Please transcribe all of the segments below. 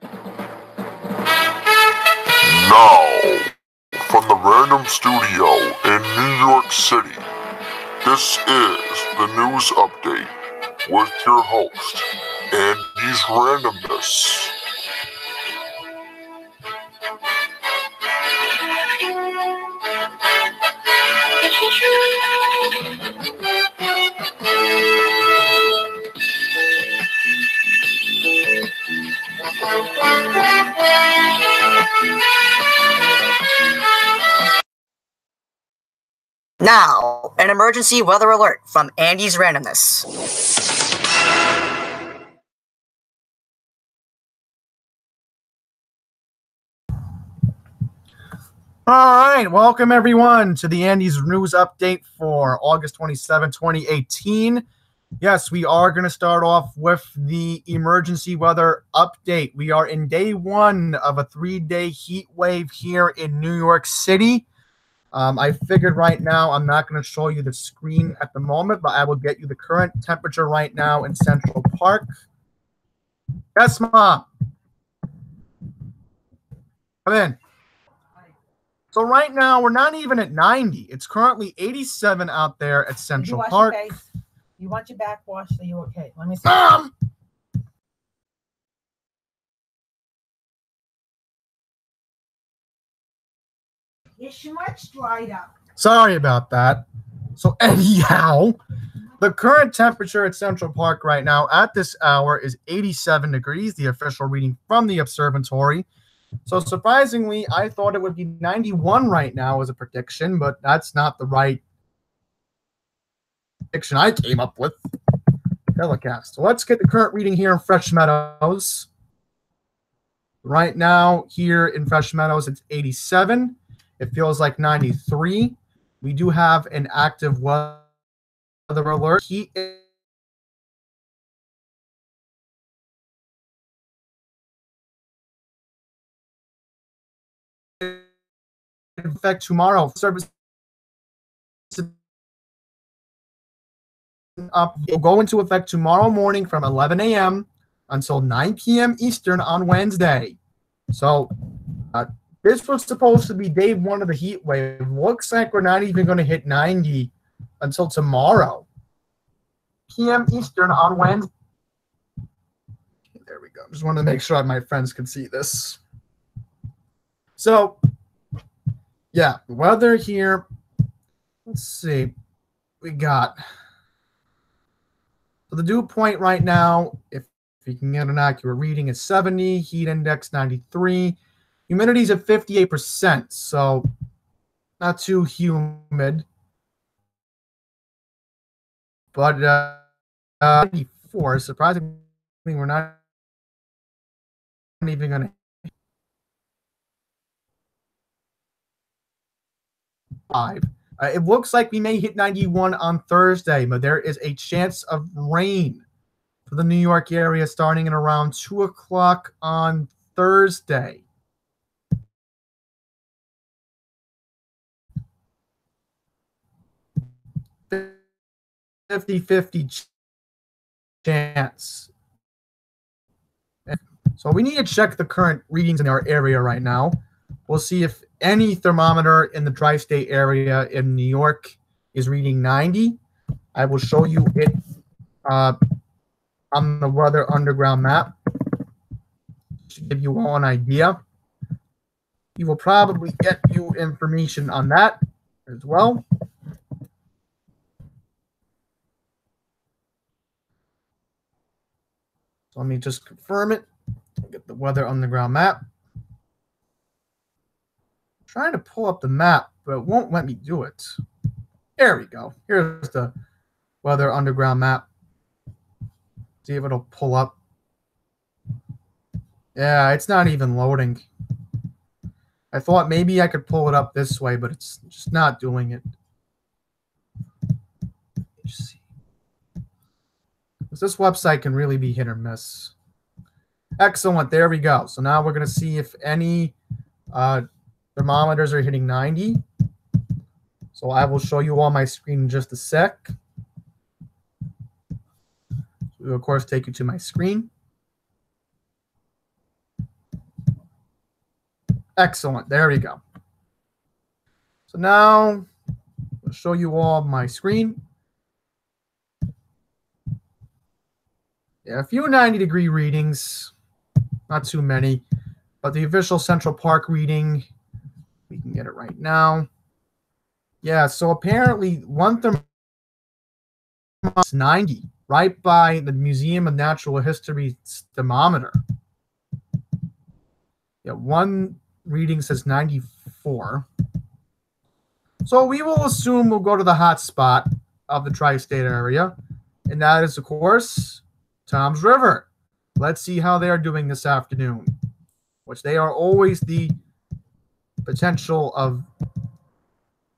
Now, from the Random Studio in New York City, this is the News Update with your host, Andy's Randomness. Now, an emergency weather alert from Andy's Randomness. All right, welcome everyone to the Andy's News Update for August 27, 2018. Yes, we are going to start off with the emergency weather update. We are in day one of a 3-day heat wave here in New York City. I figured right now I'm not going to show you the screen at the moment, but I will get you the current temperature right now in Central Park. Yes, Mom. Come in. So right now we're not even at 90. It's currently 87 out there at Central Park. You want your back washed? Are you okay? Let me see. Your shorts dried up. Sorry about that. So anyhow, the current temperature at Central Park right now at this hour is 87 degrees, the official reading from the observatory. So surprisingly, I thought it would be 91 right now as a prediction, but that's not the right prediction I came up with. Telecast. So let's get the current reading here in Fresh Meadows. Right now, here in Fresh Meadows, it's 87. It feels like 93. We do have an active weather alert. Heat in effect tomorrow. Service will go into effect tomorrow morning from 11 a.m. until 9 p.m. Eastern on Wednesday. So this was supposed to be day one of the heat wave. Looks like we're not even going to hit 90 until tomorrow. p.m. Eastern on Wednesday. There we go. Just wanted to make sure my friends could see this. So, yeah, the weather here. Let's see. We got. So the dew point right now, if you can get an accurate reading, is 70. Heat index 93. Humidity is at 58%, so not too humid. But 94, surprisingly, we're not even going to hit 5. It looks like we may hit 91 on Thursday, but there is a chance of rain for the New York area starting at around 2 o'clock on Thursday. 50-50 chance. So we need to check the current readings in our area right now. We'll see if any thermometer in the tri-state area in New York is reading 90. I will show you it on the Weather Underground map to give you all an idea. You will probably get you information on that as well. So let me just confirm it. Get the Weather Underground map. I'm trying to pull up the map, but it won't let me do it. There we go. Here's the Weather Underground map. See if it'll pull up. Yeah, it's not even loading. I thought maybe I could pull it up this way, but it's just not doing it. Let's see. This website can really be hit or miss. Excellent. There we go. So now we're going to see if any thermometers are hitting 90. So I will show you on my screen in just a sec. We will, of course, take you to my screen. Excellent. There we go. So now I'll show you all my screen. Yeah, a few 90-degree readings, not too many, but the official Central Park reading, we can get it right now. Yeah, so apparently one thermometer is 90, right by the Museum of Natural History thermometer. Yeah, one reading says 94. So we will assume we'll go to the hot spot of the tri-state area, and that is, of course, Toms River. Let's see how they are doing this afternoon, which they are always the potential of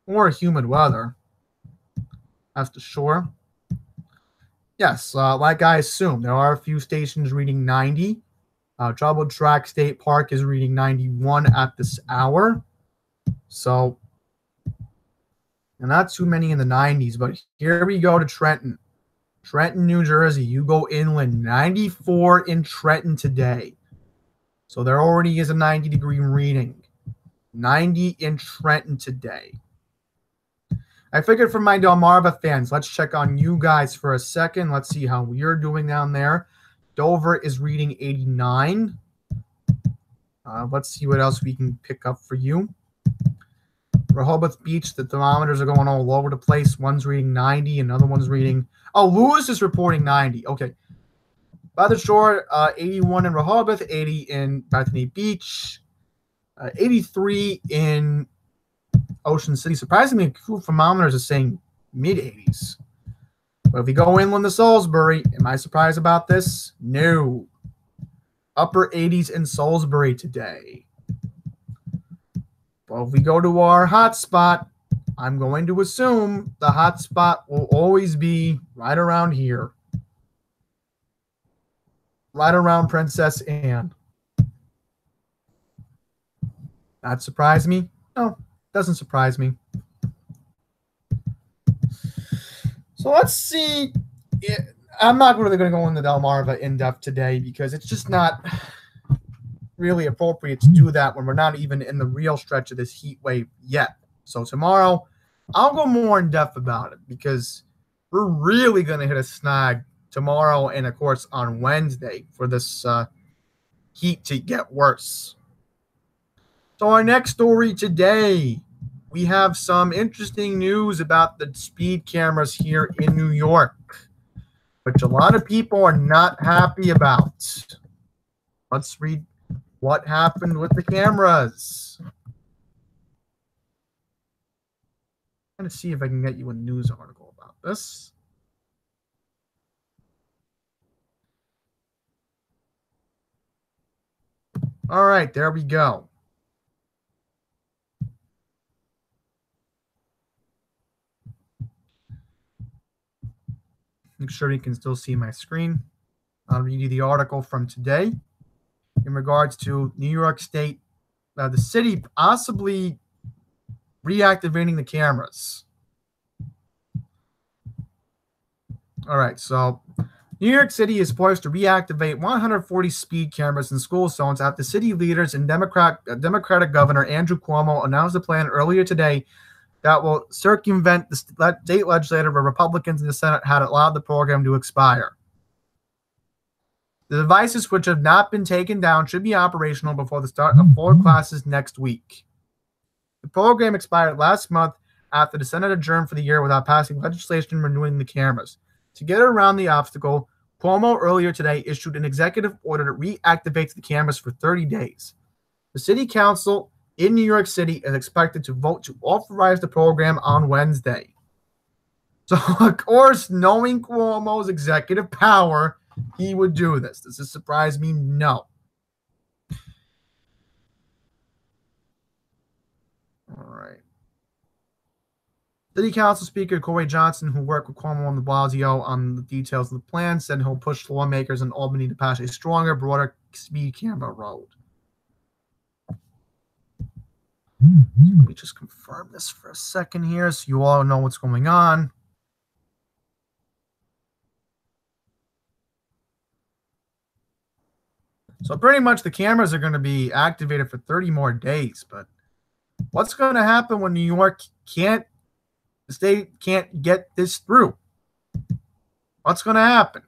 more humid weather. That's for sure. Yes, like I assumed, there are a few stations reading 90. Troubled Track State Park is reading 91 at this hour. So, and not too many in the 90s, but here we go to Trenton. Trenton, New Jersey. You go inland. 94 in Trenton today. So there already is a 90-degree reading. 90 in Trenton today. I figured for my Delmarva fans, let's check on you guys for a second. Let's see how you're doing down there. Dover is reading 89. Let's see what else we can pick up for you. Rehoboth Beach, the thermometers are going all over the place. One's reading 90, another one's reading... Oh, Lewis is reporting 90. Okay. By the shore, 81 in Rehoboth, 80 in Bethany Beach, 83 in Ocean City. Surprisingly, a few thermometers are saying mid-80s. But if we go inland to Salisbury, am I surprised about this? No. Upper 80s in Salisbury today. But if we go to our hot spot, I'm going to assume the hot spot will always be right around here. Right around Princess Anne. That surprised me? No, doesn't surprise me. So let's see. I'm not really going to go into Delmarva in depth today because it's just not really appropriate to do that when we're not even in the real stretch of this heat wave yet. So tomorrow, I'll go more in depth about it because we're really going to hit a snag tomorrow and, of course, on Wednesday for this heat to get worse. So our next story today, we have some interesting news about the speed cameras here in New York, which a lot of people are not happy about. Let's read what happened with the cameras. I'm going to see if I can get you a news article about this. All right, there we go. Make sure you can still see my screen. I'll read you the article from today in regards to New York State, the city possibly reactivating the cameras. All right, so New York City is poised to reactivate 140 speed cameras in school zones after city leaders and Democratic Governor Andrew Cuomo announced a plan earlier today that will circumvent the state legislature where Republicans in the Senate had allowed the program to expire. The devices which have not been taken down should be operational before the start of fall classes next week. The program expired last month after the Senate adjourned for the year without passing legislation renewing the cameras. To get around the obstacle, Cuomo earlier today issued an executive order that reactivates the cameras for 30 days. The city council in New York City is expected to vote to authorize the program on Wednesday. So, of course, knowing Cuomo's executive power, he would do this. Does this surprise me? No. All right. City Council Speaker Corey Johnson, who worked with Cuomo and de Blasio on the details of the plan, said he'll push lawmakers in Albany to pass a stronger, broader speed camera road. Let me just confirm this for a second here so you all know what's going on. So pretty much the cameras are going to be activated for 30 more days. But what's going to happen when New York the state can't get this through? What's going to happen?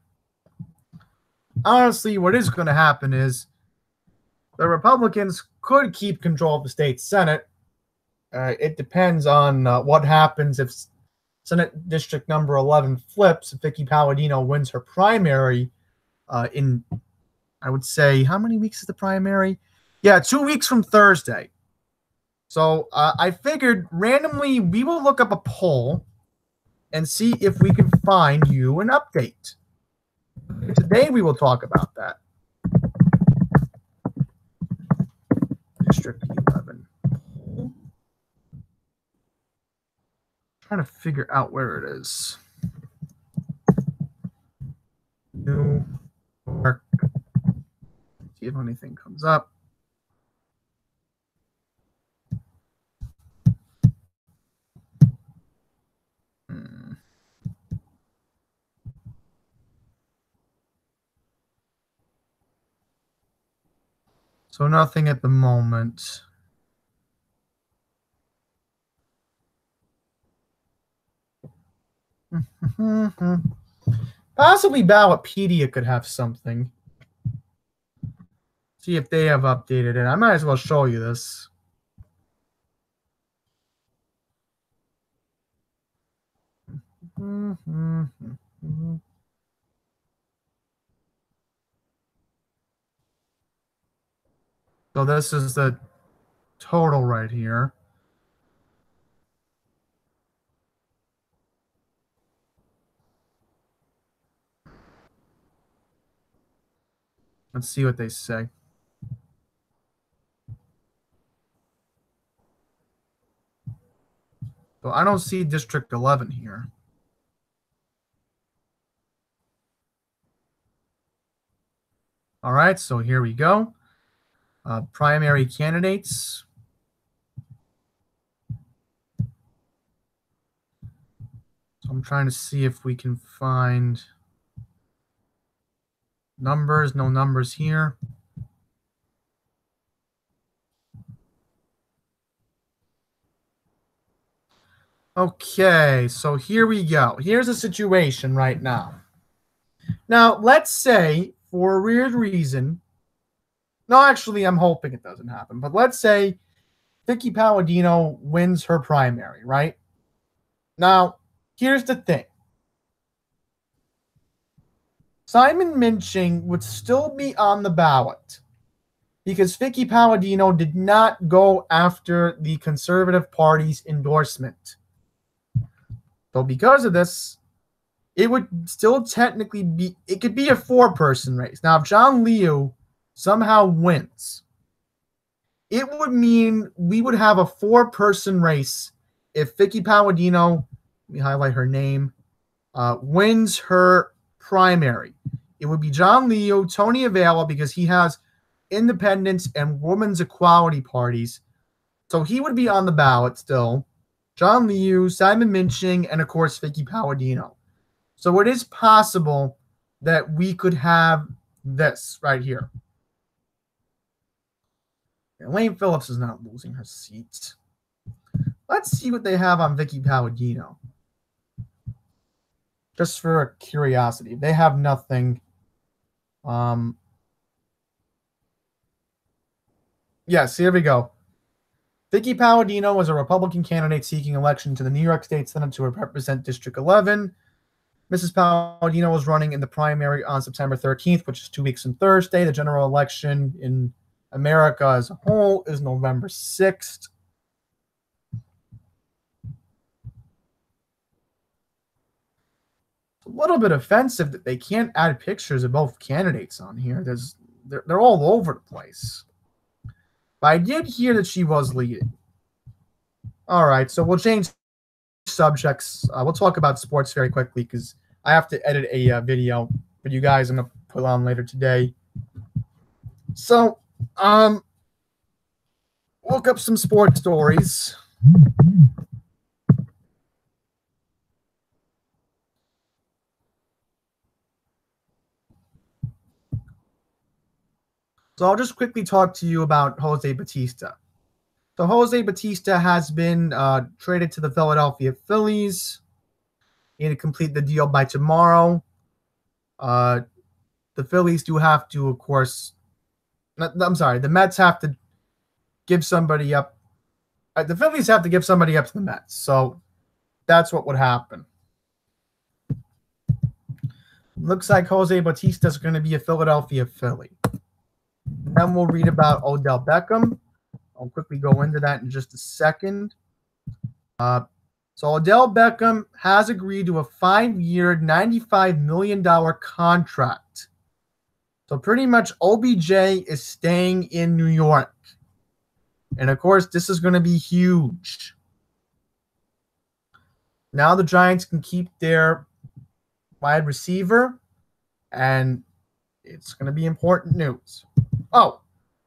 Honestly, what is going to happen is the Republicans could keep control of the state Senate. It depends on what happens if Senate District number 11 flips, if Vicky Palladino wins her primary in, I would say, how many weeks is the primary? Yeah, 2 weeks from Thursday. So I figured randomly we will look up a poll and see if we can find you an update. Today we will talk about that. District 11. Trying to figure out where it is. New York. See if anything comes up. So nothing at the moment. Possibly Ballotpedia could have something. See if they have updated it. I might as well show you this. So this is the total right here. Let's see what they say. So I don't see District 11 here. All right, so here we go. Primary candidates. So I'm trying to see if we can find numbers. No numbers here. Okay, so here we go. Here's the situation right now. Now, let's say, for a weird reason, no, actually, I'm hoping it doesn't happen, but let's say Vicky Palladino wins her primary, right? Now, here's the thing. Simon Minching would still be on the ballot because Vicky Palladino did not go after the Conservative Party's endorsement. So because of this, it would still technically be, it could be a 4-person race. Now, if John Liu somehow wins, it would mean we would have a 4-person race if Vicky Palladino, let me highlight her name, wins her primary. It would be John Liu, Tony Avila, because he has independence and women's equality parties. So he would be on the ballot still. John Liu, Simon Minching, and of course Vicky Palladino. So it is possible that we could have this right here. Elaine Phillips is not losing her seat. Let's see what they have on Vicky Palladino. Just for curiosity. They have nothing. Yes, here we go. Vicky Palladino was a Republican candidate seeking election to the New York State Senate to represent District 11. Mrs. Palladino was running in the primary on September 13th, which is 2 weeks from Thursday. The general election in America as a whole is November 6th. A little bit offensive that they can't add pictures of both candidates on here. They're all over the place. But I did hear that she was leading. All right, so we'll change subjects. We'll talk about sports very quickly because I have to edit a video for you guys. I'm going to put on later today. So, look up some sports stories. So I'll just quickly talk to you about Jose Batista. So Jose Batista has been traded to the Philadelphia Phillies. He need to complete the deal by tomorrow. The Phillies do have to, of course. I'm sorry. The Mets have to give somebody up. The Phillies have to give somebody up to the Mets. So that's what would happen. Looks like Jose Batista is going to be a Philadelphia Philly. Then we'll read about Odell Beckham. I'll quickly go into that in just a second. So Odell Beckham has agreed to a 5-year, $95 million contract. So pretty much OBJ is staying in New York. And of course, this is going to be huge. Now the Giants can keep their wide receiver, and it's going to be important news. Oh,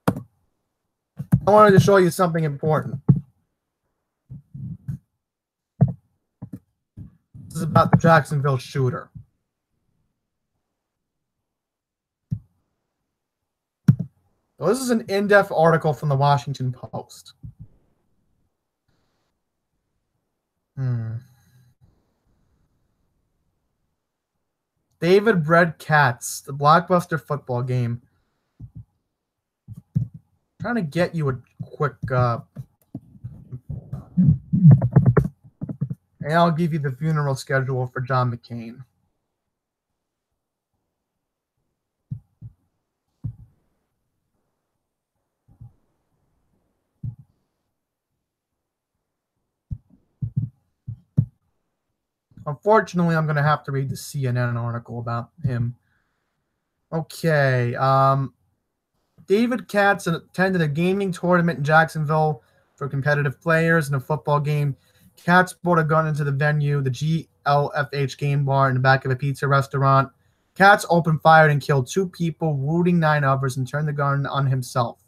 I wanted to show you something important. This is about the Jacksonville shooter. So this is an in-depth article from the Washington Post. David Bread Cats, the blockbuster football game. Trying to get you a quick and I'll give you the funeral schedule for John McCain. Unfortunately, I'm going to have to read the CNN article about him. Okay. David Katz attended a gaming tournament in Jacksonville for competitive players in a football game. Katz brought a gun into the venue, the GLFH game bar in the back of a pizza restaurant. Katz opened fire and killed 2 people, wounding 9 others, and turned the gun on himself.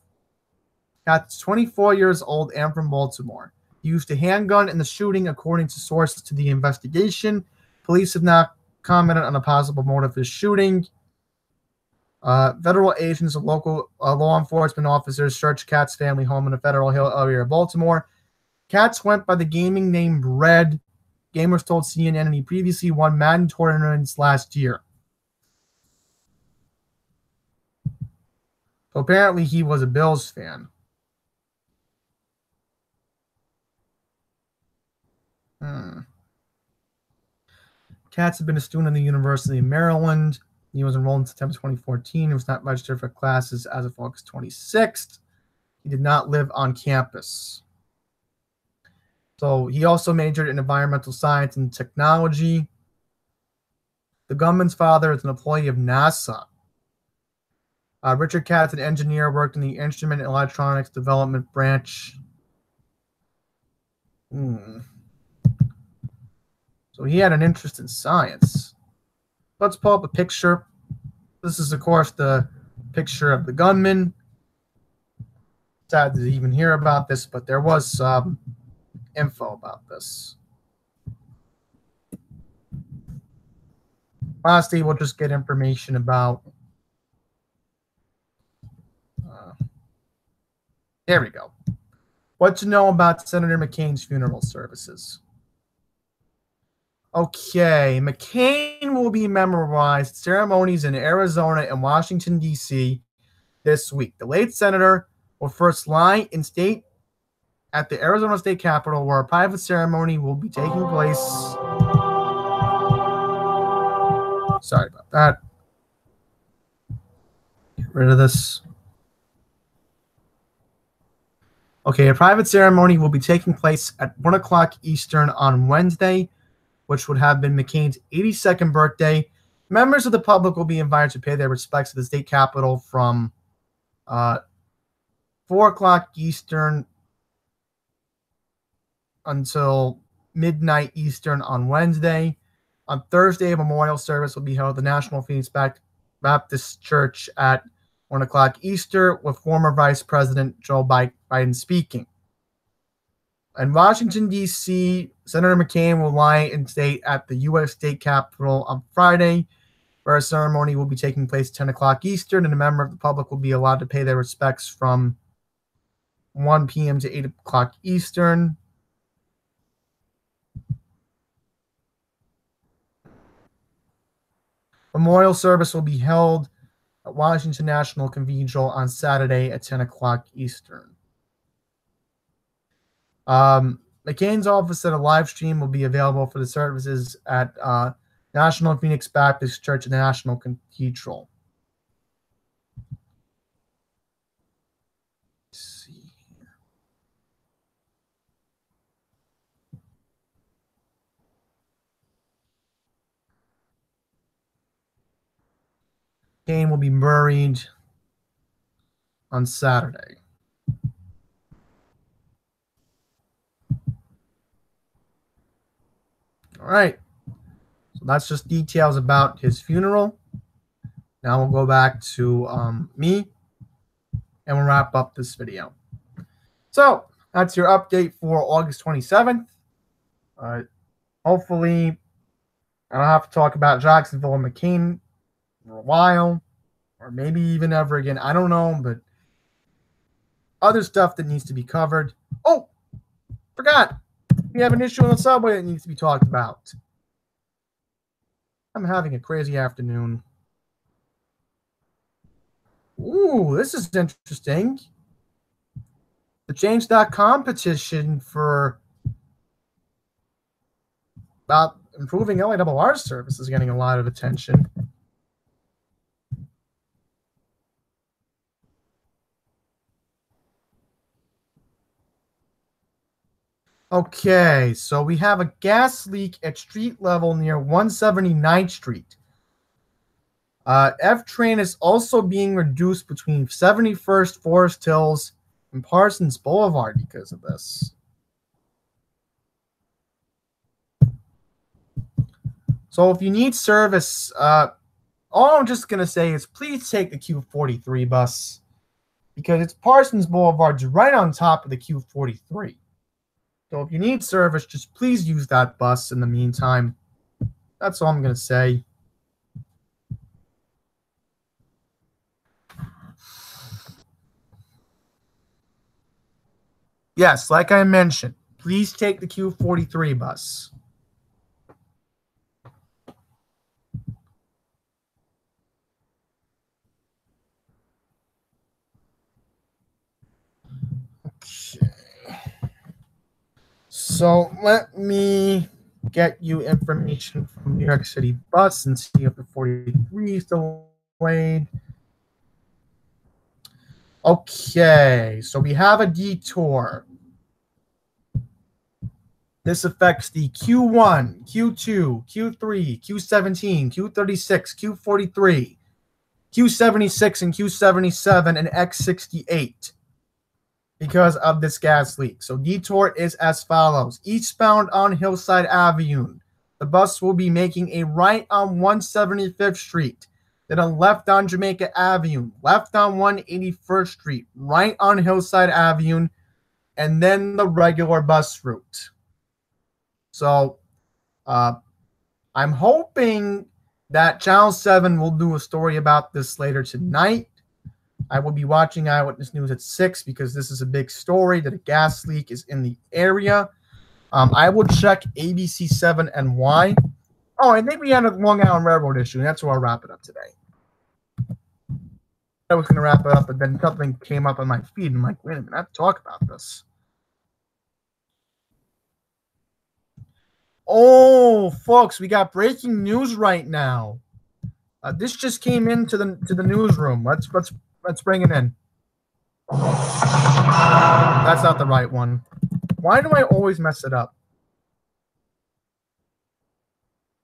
Katz, 24 years old and from Baltimore. He used a handgun in the shooting, according to sources to the investigation. Police have not commented on a possible motive for the shooting. Federal agents and local law enforcement officers searched Katz's family home in the Federal Hill area of Baltimore. Katz went by the gaming name Red. Gamers told CNN, and he previously won Madden tournaments last year. So apparently he was a Bills fan. Katz had been a student at the University of Maryland. He was enrolled in September 2014. He was not registered for classes as of August 26th. He did not live on campus. So he also majored in environmental science and technology. The gunman's father is an employee of NASA. Richard Katz, an engineer, worked in the Instrument and Electronics Development Branch. So he had an interest in science. Let's pull up a picture. This is, of course, the picture of the gunman. Sad to even hear about this, but there was some info about this. Lastly, we'll just get information about... there we go. What to know about Senator McCain's funeral services. Okay, McCain will be memorialized ceremonies in Arizona and Washington, D.C. this week. The late senator will first lie in state at the Arizona State Capitol, where a private ceremony will be taking place. Sorry about that. Get rid of this. Okay, a private ceremony will be taking place at 1 o'clock Eastern on Wednesday, which would have been McCain's 82nd birthday. Members of the public will be invited to pay their respects at the state capitol from 4 o'clock Eastern until midnight Eastern on Wednesday. On Thursday, a memorial service will be held at the National Phoenix Baptist Church at 1 o'clock Eastern, with former Vice President Joe Biden speaking. In Washington, D.C., Senator McCain will lie in state at the U.S. State Capitol on Friday. where a ceremony will be taking place 10 o'clock Eastern, and a member of the public will be allowed to pay their respects from 1 p.m. to 8 o'clock Eastern. Memorial service will be held at Washington National Cathedral on Saturday at 10 o'clock Eastern. McCain's office said a live stream will be available for the services at National Phoenix Baptist Church at the National Cathedral. Let's see here. McCain will be buried on Saturday. All right. So that's just details about his funeral. Now we'll go back to me, and we'll wrap up this video. So that's your update for August 27th. Hopefully, I don't have to talk about Jacksonville and McCain for a while, or maybe even ever again. I don't know, but other stuff that needs to be covered. Oh, forgot. We have an issue on the subway that needs to be talked about. I'm having a crazy afternoon. Ooh, this is interesting. The Change.com petition for about improving LARR service is getting a lot of attention. Okay, so we have a gas leak at street level near 179th Street. F-train is also being reduced between 71st, Forest Hills, and Parsons Boulevard because of this. So if you need service, all I'm just going to say is please take the Q43 bus because it's Parsons Boulevard's right on top of the Q43. So if you need service, just please use that bus in the meantime. That's all I'm going to say. Yes, like I mentioned, please take the Q43 bus. Okay. So let me get you information from New York City Bus and see if the 43 is delayed. Okay, so we have a detour. This affects the Q1, Q2, Q3, Q17, Q36, Q43, Q76, and Q77, and X68 because of this gas leak. So detour is as follows. Eastbound on Hillside Avenue, the bus will be making a right on 175th Street, then a left on Jamaica Avenue, left on 181st Street, right on Hillside Avenue, and then the regular bus route. So I'm hoping that Channel 7 will do a story about this later tonight. I will be watching Eyewitness News at 6 because this is a big story that a gas leak is in the area. I will check ABC 7 and Y. Oh, I think we had a Long Island Railroad issue, and that's where I'll wrap it up today. I was going to wrap it up, but then something came up on my feed, and I'm like, wait a minute, I have to talk about this. Oh, folks, we got breaking news right now. This just came into the newsroom. Let's bring it in. That's not the right one. Why do I always mess it up?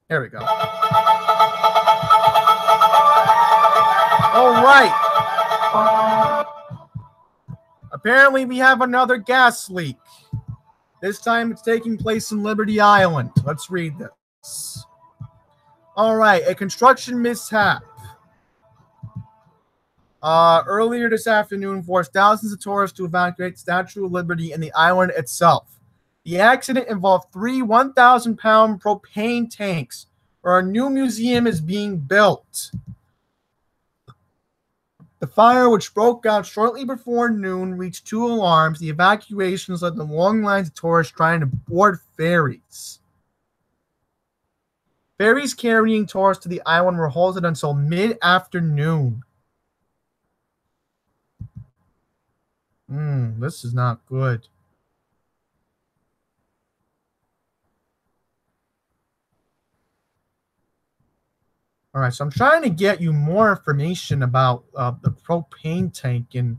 There we go. All right. Apparently, we have another gas leak. This time, it's taking place in Liberty Island. Let's read this. All right. A construction mishap earlier this afternoon forced thousands of tourists to evacuate Statue of Liberty and the island itself. The accident involved 3 1,000-pound propane tanks where a new museum is being built. The fire, which broke out shortly before noon, reached 2 alarms. The evacuations led to long lines of tourists trying to board ferries. Ferries carrying tourists to the island were halted until mid-afternoon. This is not good. All right, so I'm trying to get you more information about the propane tank. And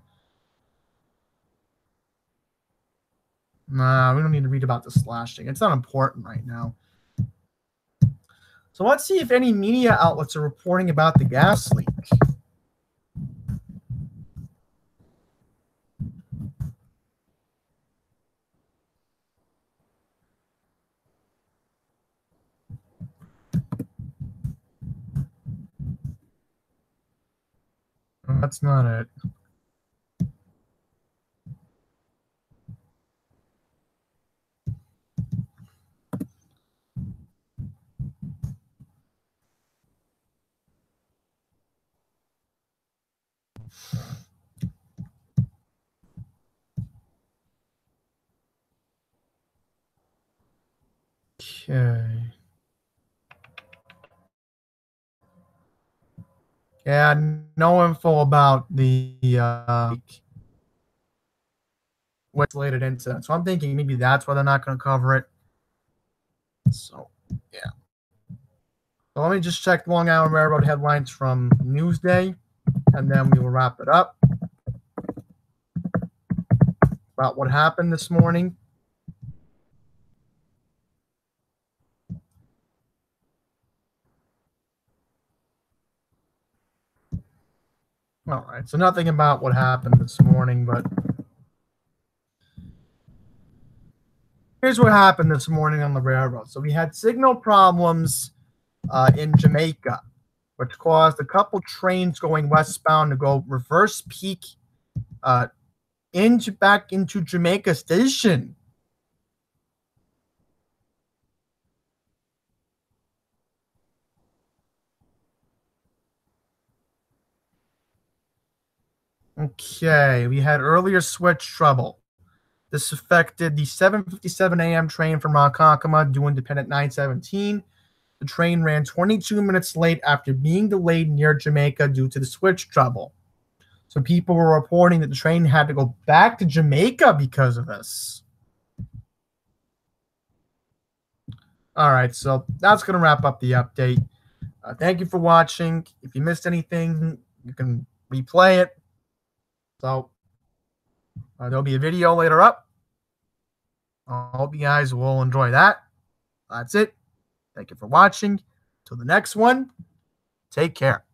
nah, we don't need to read about the slashing. It's not important right now. So let's see if any media outlets are reporting about the gas leak. That's not it. Okay. Yeah, no info about the what's related incident. So I'm thinking maybe that's why they're not going to cover it. So, yeah. So let me just check Long Island Railroad headlines from Newsday, and then we will wrap it up about what happened this morning. All right, so nothing about what happened this morning, but here's what happened this morning on the railroad. So we had signal problems in Jamaica, which caused a couple trains going westbound to go reverse peak back into Jamaica Station. Okay, we had earlier switch trouble. This affected the 7:57 a.m. train from Ronkonkoma due Independent 917. The train ran 22 minutes late after being delayed near Jamaica due to the switch trouble. So people were reporting that the train had to go back to Jamaica because of this. All right, so that's going to wrap up the update. Thank you for watching. If you missed anything, you can replay it. So there'll be a video later up. I hope you guys will enjoy that. That's it. Thank you for watching. Till the next one, take care.